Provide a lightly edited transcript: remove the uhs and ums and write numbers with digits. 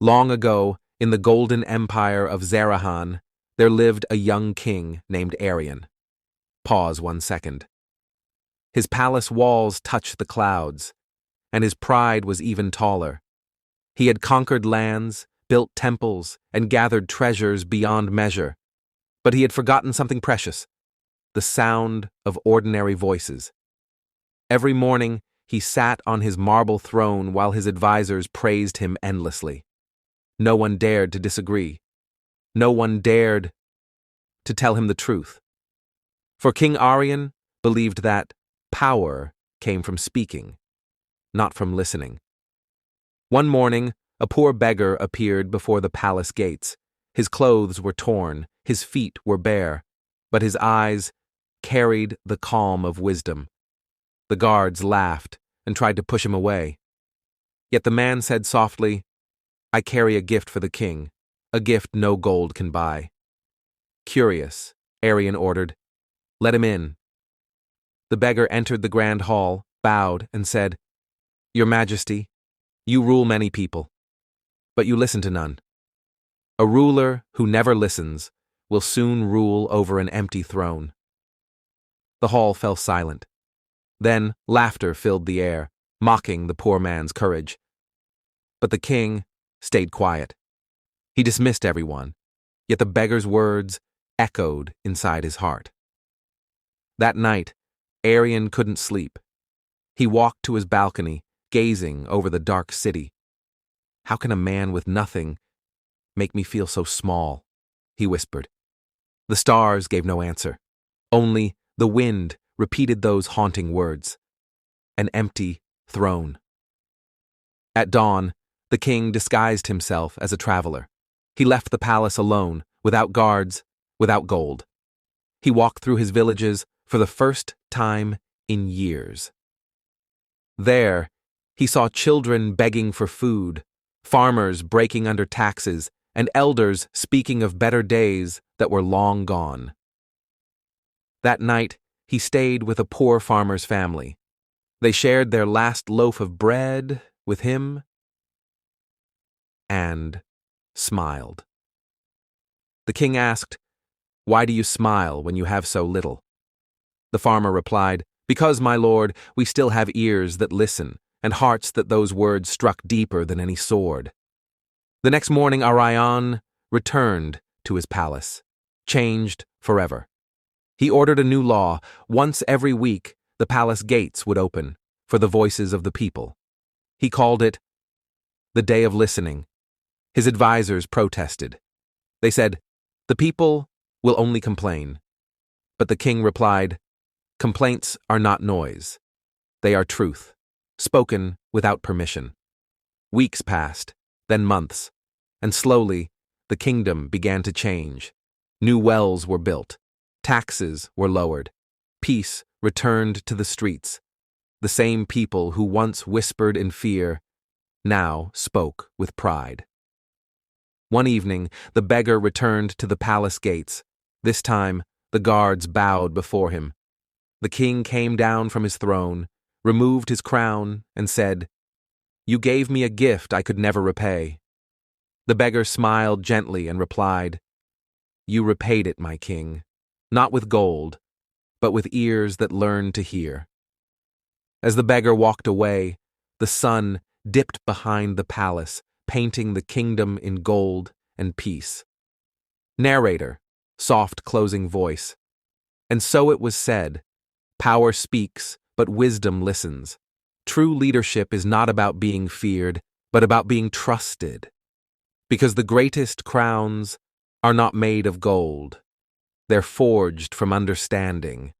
Long ago, in the golden empire of Zarahan, there lived a young king named Arian. Pause 1 second. His palace walls touched the clouds, and his pride was even taller. He had conquered lands, built temples, and gathered treasures beyond measure. But he had forgotten something precious: the sound of ordinary voices. Every morning, he sat on his marble throne while his advisors praised him endlessly. No one dared to disagree. No one dared to tell him the truth. For King Arian believed that power came from speaking, not from listening. One morning, a poor beggar appeared before the palace gates. His clothes were torn, his feet were bare, but his eyes carried the calm of wisdom. The guards laughed and tried to push him away. Yet the man said softly, "I carry a gift for the king, a gift no gold can buy." Curious, Arian ordered, "Let him in." The beggar entered the grand hall, bowed, and said, "Your Majesty, you rule many people, but you listen to none. A ruler who never listens will soon rule over an empty throne." The hall fell silent. Then laughter filled the air, mocking the poor man's courage. But the king stayed quiet. He dismissed everyone, yet the beggar's words echoed inside his heart. That night, Arian couldn't sleep. He walked to his balcony, gazing over the dark city. "How can a man with nothing make me feel so small?" he whispered. The stars gave no answer. Only the wind repeated those haunting words: an empty throne. At dawn, the king disguised himself as a traveler. He left the palace alone, without guards, without gold. He walked through his villages for the first time in years. There, he saw children begging for food, farmers breaking under taxes, and elders speaking of better days that were long gone. That night, he stayed with a poor farmer's family. They shared their last loaf of bread with him and smiled. The king asked, "Why do you smile when you have so little?" The farmer replied, "Because, my lord, we still have ears that listen and hearts that those words struck deeper than any sword." The next morning, Arian returned to his palace, changed forever. He ordered a new law. Once every week, the palace gates would open for the voices of the people. He called it the Day of Listening. His advisors protested. They said, "The people will only complain." But the king replied, "Complaints are not noise. They are truth, spoken without permission." Weeks passed, then months, and slowly the kingdom began to change. New wells were built. Taxes were lowered. Peace returned to the streets. The same people who once whispered in fear now spoke with pride. One evening, the beggar returned to the palace gates. This time, the guards bowed before him. The king came down from his throne, removed his crown, and said, "You gave me a gift I could never repay." The beggar smiled gently and replied, "You repaid it, my king, not with gold, but with ears that learned to hear." As the beggar walked away, the sun dipped behind the palace, painting the kingdom in gold and peace. Narrator, soft closing voice. And so it was said, power speaks, but wisdom listens. True leadership is not about being feared, but about being trusted. Because the greatest crowns are not made of gold. They're forged from understanding.